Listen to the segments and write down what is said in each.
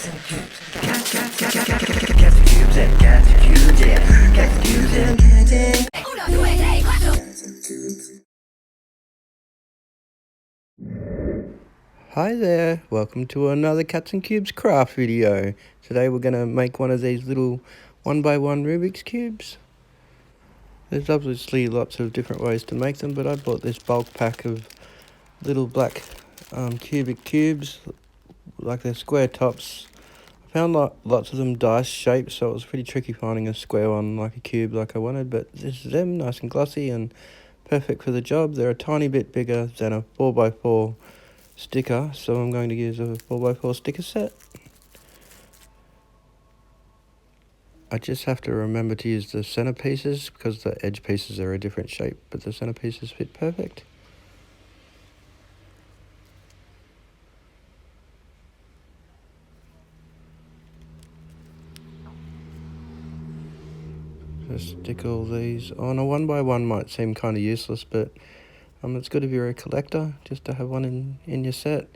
Cats and cubes. Cats and cubes and cats and cubes, yeah. Cats and cubes and cats and... Uno, due, tre, quattro. Cats and cubes. Hi there, welcome to another Cats and Cubes craft video. Today we're going to make one of these little 1x1 Rubik's cubes. There's obviously lots of different ways to make them, but I bought this bulk pack of little black cubic cubes, like they're square tops. I found lots of them dice shaped, so it was pretty tricky finding a square one like a cube like I wanted, but this is them, nice and glossy and perfect for the job. They're a tiny bit bigger than a 4x4 sticker, so I'm going to use a 4x4 sticker set. I just have to remember to use the center pieces because the edge pieces are a different shape, but the center pieces fit perfect. Just stick all these on. A 1x1 might seem kind of useless, but it's good if you're a collector just to have one in your set.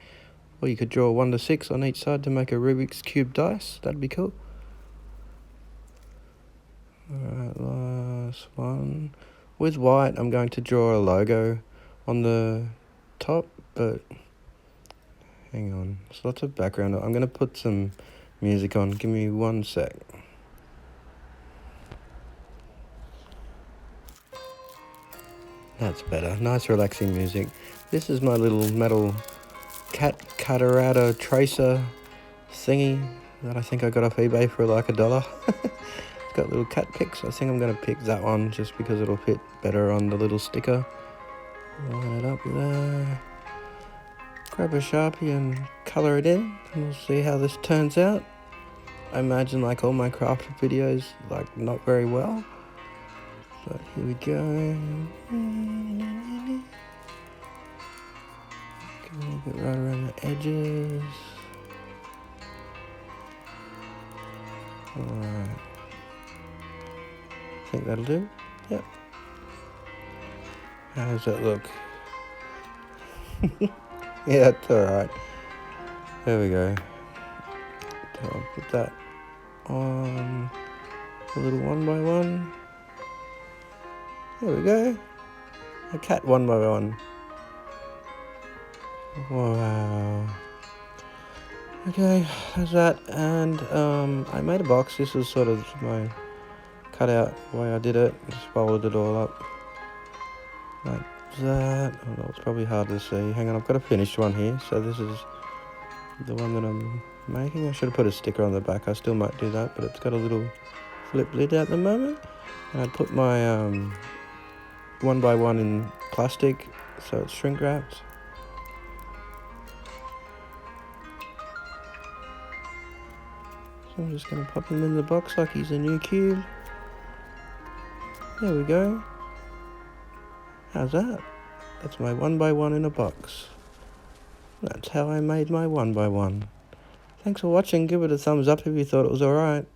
Or you could draw 1 to 6 on each side to make a Rubik's Cube dice. That'd be cool. Alright, last one. With white, I'm going to draw a logo on the top, but hang on. There's lots of background. I'm going to put some music on. Give me 1 sec. That's better. Nice relaxing music. This is my little metal cat Catarata tracer thingy that I think I got off eBay for like $1. It's got little cat pics. I think I'm going to pick that one just because it'll fit better on the little sticker. Line it up there. Grab a Sharpie and colour it in, and we'll see how this turns out. I imagine, like all my craft videos, like not very well. But here we go. Get right around the edges. Alright. Think that'll do? Yep. How does that look? Yeah, it's alright. There we go. So I'll put that on a little 1x1. There we go. A cat 1x1. Wow. Okay, there's that. And I made a box. This was sort of my cutout way I did it. Just folded it all up like that. Oh, no, it's probably hard to see. Hang on, I've got a finished one here. So this is the one that I'm making. I should have put a sticker on the back. I still might do that, but it's got a little flip lid at the moment. And I put my 1x1 in plastic, so it's shrink wrapped. So I'm just going to pop him in the box like he's a new cube. There we go. How's that? That's my 1x1 in a box. That's how I made my 1x1. Thanks for watching. Give it a thumbs up if you thought it was alright.